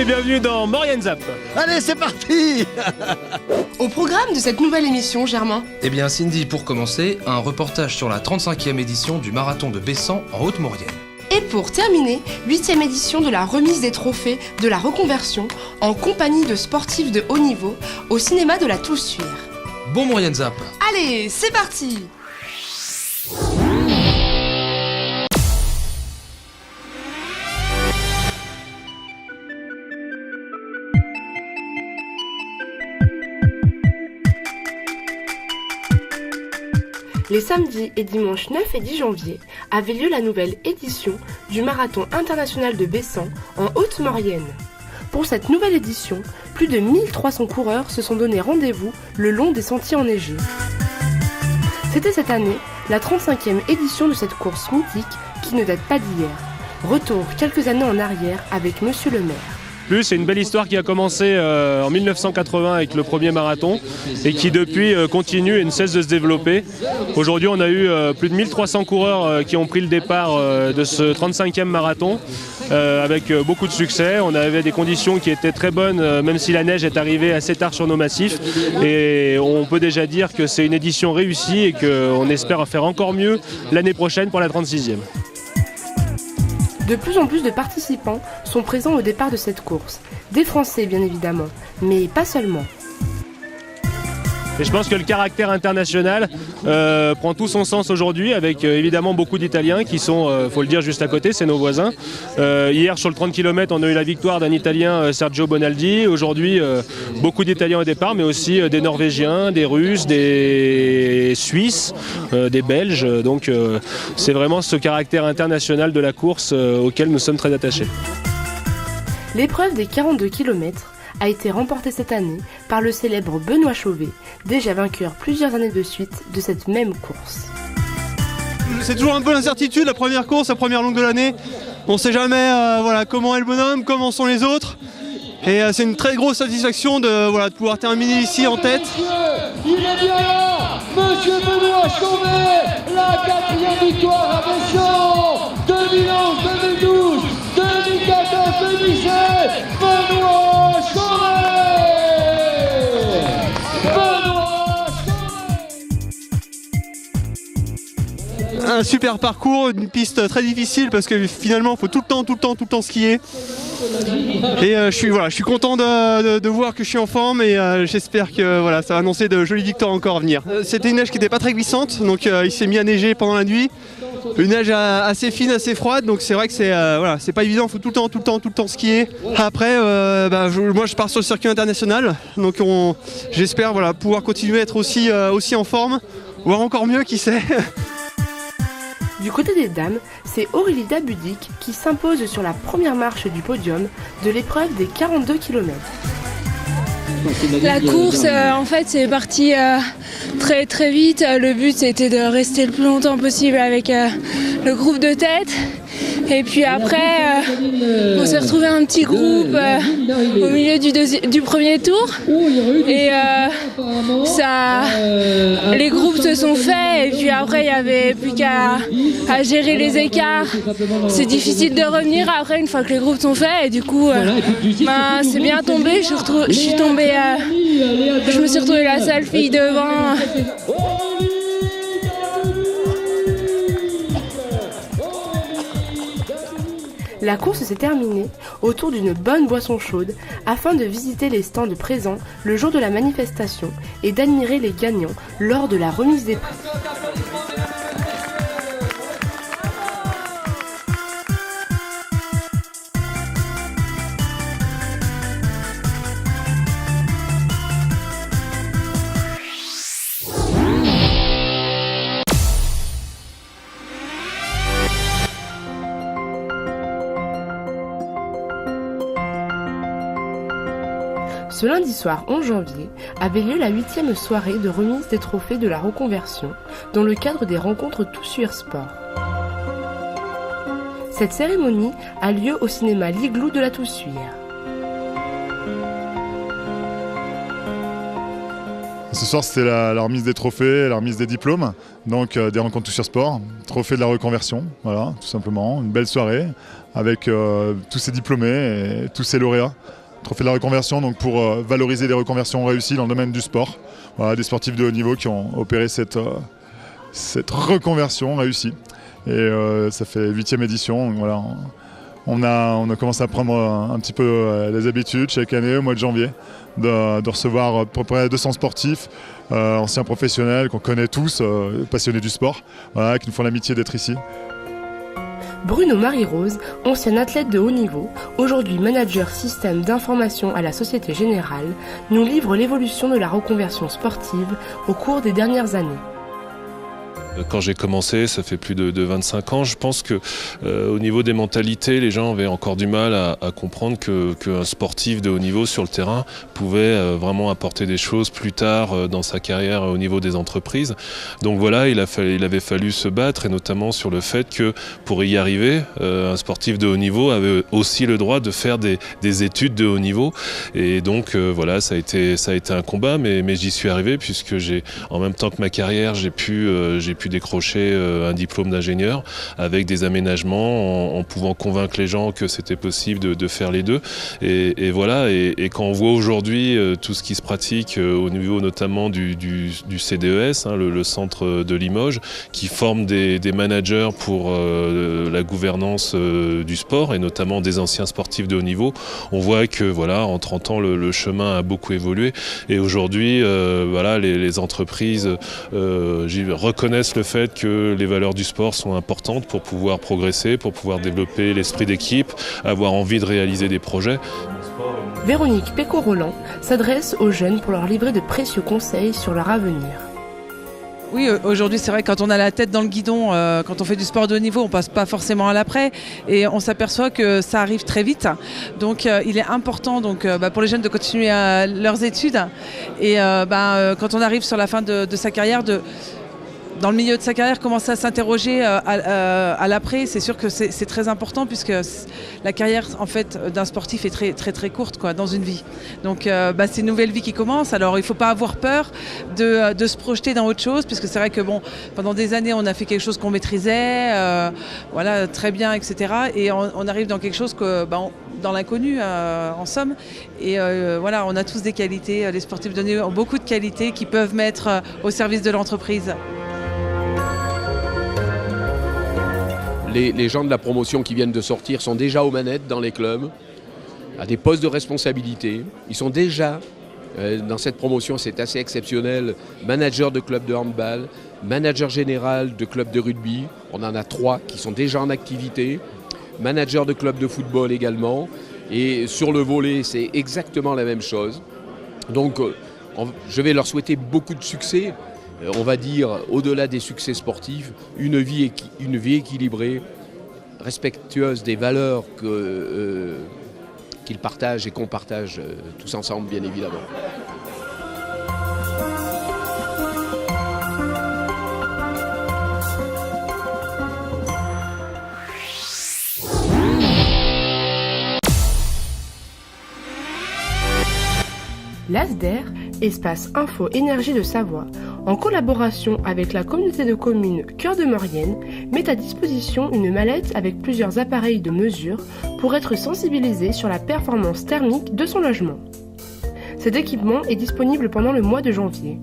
bienvenue dans Maurienne Zap. Allez, c'est parti. Au programme de cette nouvelle émission, Germain. Eh bien Cindy, pour commencer, un reportage sur la 35e édition du marathon de Bessan en Haute-Maurienne. Et pour terminer, 8e édition de la remise des trophées de la reconversion en compagnie de sportifs de haut niveau au cinéma de la Toussuire. Bon Maurienne Zap. Allez, c'est parti. Les samedis et dimanches 9 et 10 janvier avait lieu la nouvelle édition du Marathon international de Bessan en Haute-Maurienne. Pour cette nouvelle édition, plus de 1300 coureurs se sont donné rendez-vous le long des sentiers enneigés. C'était cette année la 35e édition de cette course mythique qui ne date pas d'hier. Retour quelques années en arrière avec Monsieur le maire. C'est une belle histoire qui a commencé en 1980 avec le premier marathon et qui depuis continue et ne cesse de se développer. Aujourd'hui on a eu plus de 1300 coureurs qui ont pris le départ de ce 35e marathon avec beaucoup de succès. On avait des conditions qui étaient très bonnes même si la neige est arrivée assez tard sur nos massifs et on peut déjà dire que c'est une édition réussie et qu'on espère faire encore mieux l'année prochaine pour la 36e. De plus en plus de participants sont présents au départ de cette course. Des Français bien évidemment, mais pas seulement. Et je pense que le caractère international prend tout son sens aujourd'hui avec évidemment beaucoup d'Italiens qui sont, faut le dire, juste à côté, c'est nos voisins. Hier sur le 30 km on a eu la victoire d'un Italien, Sergio Bonaldi. Aujourd'hui beaucoup d'Italiens au départ mais aussi des Norvégiens, des Russes, des Suisses, des Belges. Donc c'est vraiment ce caractère international de la course auquel nous sommes très attachés. L'épreuve des 42 km a été remportée cette année par le célèbre Benoît Chauvet, déjà vainqueur plusieurs années de suite de cette même course. C'est toujours un peu l'incertitude, la première course, la première longue de l'année. On ne sait jamais comment est le bonhomme, comment sont les autres. Et c'est une très grosse satisfaction de pouvoir terminer ici en tête. Il est bien là, Monsieur Benoît Chauvet, la 4e victoire à Bessan, 2011, 2012, 2014, 2016, Benoît Chauvet. Un super parcours, une piste très difficile parce que finalement il faut tout le temps skier. Et je suis content de voir que je suis en forme et j'espère que ça va annoncer de jolies victoires encore à venir. C'était une neige qui n'était pas très glissante, donc il s'est mis à neiger pendant la nuit. Une neige assez fine, assez froide, donc c'est vrai que c'est pas évident, il faut tout le temps skier. Après, moi je pars sur le circuit international, donc j'espère pouvoir continuer à être aussi en forme, voire encore mieux, qui sait. Du côté des dames, c'est Aurélie Dabudic qui s'impose sur la première marche du podium de l'épreuve des 42 km. La course, en fait, c'est parti très très vite. Le but, c'était de rester le plus longtemps possible avec le groupe de tête. Et puis après, on s'est retrouvé un petit groupe au milieu du premier tour. Et les groupes se sont faits. Et puis après, il n'y avait plus qu'à gérer les écarts. C'est difficile de revenir après une fois que les groupes sont faits. Et du coup, c'est bien tombé. Je me suis retrouvée la seule fille devant. La course s'est terminée autour d'une bonne boisson chaude afin de visiter les stands présents le jour de la manifestation et d'admirer les gagnants lors de la remise des prix. Ce lundi soir 11 janvier avait lieu la 8e soirée de remise des trophées de la reconversion dans le cadre des rencontres Toussuire Sport. Cette cérémonie a lieu au cinéma L'Igloo de la Toussuire. Ce soir, c'était la remise des trophées, la remise des diplômes, donc des rencontres Toussuire Sport, trophée de la reconversion, voilà, tout simplement. Une belle soirée avec tous ces diplômés et tous ces lauréats. trophée de la reconversion, donc pour valoriser les reconversions réussies dans le domaine du sport. Voilà, des sportifs de haut niveau qui ont opéré cette reconversion réussie. Et ça fait 8e édition. Donc voilà, on a commencé à prendre un petit peu les habitudes chaque année au mois de janvier de recevoir à peu près 200 sportifs, anciens professionnels qu'on connaît tous, passionnés du sport, voilà, qui nous font l'amitié d'être ici. Bruno Marie-Rose, ancien athlète de haut niveau, aujourd'hui manager système d'information à la Société Générale, nous livre l'évolution de la reconversion sportive au cours des dernières années. Quand j'ai commencé, ça fait plus de 25 ans, je pense que au niveau des mentalités, les gens avaient encore du mal à comprendre qu'un sportif de haut niveau sur le terrain pouvait vraiment apporter des choses plus tard dans sa carrière au niveau des entreprises. Donc voilà, il avait fallu se battre, et notamment sur le fait que pour y arriver, un sportif de haut niveau avait aussi le droit de faire des études de haut niveau. Et donc voilà, ça a été un combat, mais j'y suis arrivé, puisque en même temps que ma carrière, j'ai pu décrocher un diplôme d'ingénieur avec des aménagements en pouvant convaincre les gens que c'était possible de faire les deux. Et voilà, et quand on voit aujourd'hui tout ce qui se pratique au niveau notamment du CDES, hein, le centre de Limoges, qui forme des managers pour la gouvernance du sport, et notamment des anciens sportifs de haut niveau, on voit que voilà, en 30 ans, le chemin a beaucoup évolué. Et aujourd'hui, voilà, les entreprises reconnaissent le fait que les valeurs du sport sont importantes pour pouvoir progresser, pour pouvoir développer l'esprit d'équipe, avoir envie de réaliser des projets. Véronique Péco-Roland s'adresse aux jeunes pour leur livrer de précieux conseils sur leur avenir. Oui, aujourd'hui c'est vrai que quand on a la tête dans le guidon, quand on fait du sport de haut niveau, on passe pas forcément à l'après, et on s'aperçoit que ça arrive très vite. Donc il est important pour les jeunes de continuer leurs études, et quand on arrive sur la fin de sa carrière, dans le milieu de sa carrière, commencer à s'interroger à l'après, c'est sûr que c'est très important, puisque la carrière en fait d'un sportif est très très très courte dans une vie. Donc c'est une nouvelle vie qui commence. Alors il ne faut pas avoir peur de se projeter dans autre chose, puisque c'est vrai que pendant des années on a fait quelque chose qu'on maîtrisait, voilà, très bien, etc. Et on arrive dans quelque chose dans l'inconnu en somme. Et voilà, on a tous des qualités. Les sportifs de haut niveau ont beaucoup de qualités qui peuvent mettre au service de l'entreprise. Les gens de la promotion qui viennent de sortir sont déjà aux manettes dans les clubs, à des postes de responsabilité. Ils sont déjà, dans cette promotion, c'est assez exceptionnel, manager de club de handball, manager général de club de rugby. On en a 3 qui sont déjà en activité, manager de club de football également. Et sur le volley, c'est exactement la même chose. Donc, je vais leur souhaiter beaucoup de succès. On va dire, au-delà des succès sportifs, une vie équilibrée, respectueuse des valeurs qu'ils partagent et qu'on partage tous ensemble, bien évidemment. L'ASDER, Espace Info Énergie de Savoie, en collaboration avec la communauté de communes Cœur de Maurienne, met à disposition une mallette avec plusieurs appareils de mesure pour être sensibilisé sur la performance thermique de son logement. Cet équipement est disponible pendant le mois de janvier.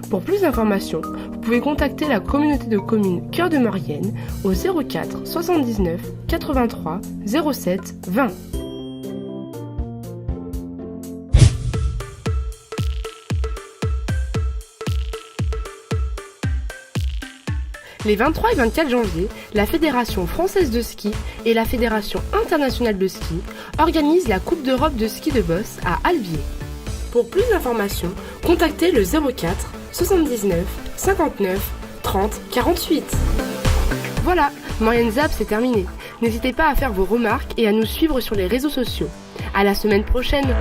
Pour plus d'informations, vous pouvez contacter la communauté de communes Cœur de Maurienne au 04 79 83 07 20. Les 23 et 24 janvier, la Fédération française de ski et la Fédération internationale de ski organisent la Coupe d'Europe de ski de boss à Albier. Pour plus d'informations, contactez le 04 79 59 30 48. Voilà, Maurienne Zap, c'est terminé. N'hésitez pas à faire vos remarques et à nous suivre sur les réseaux sociaux. À la semaine prochaine!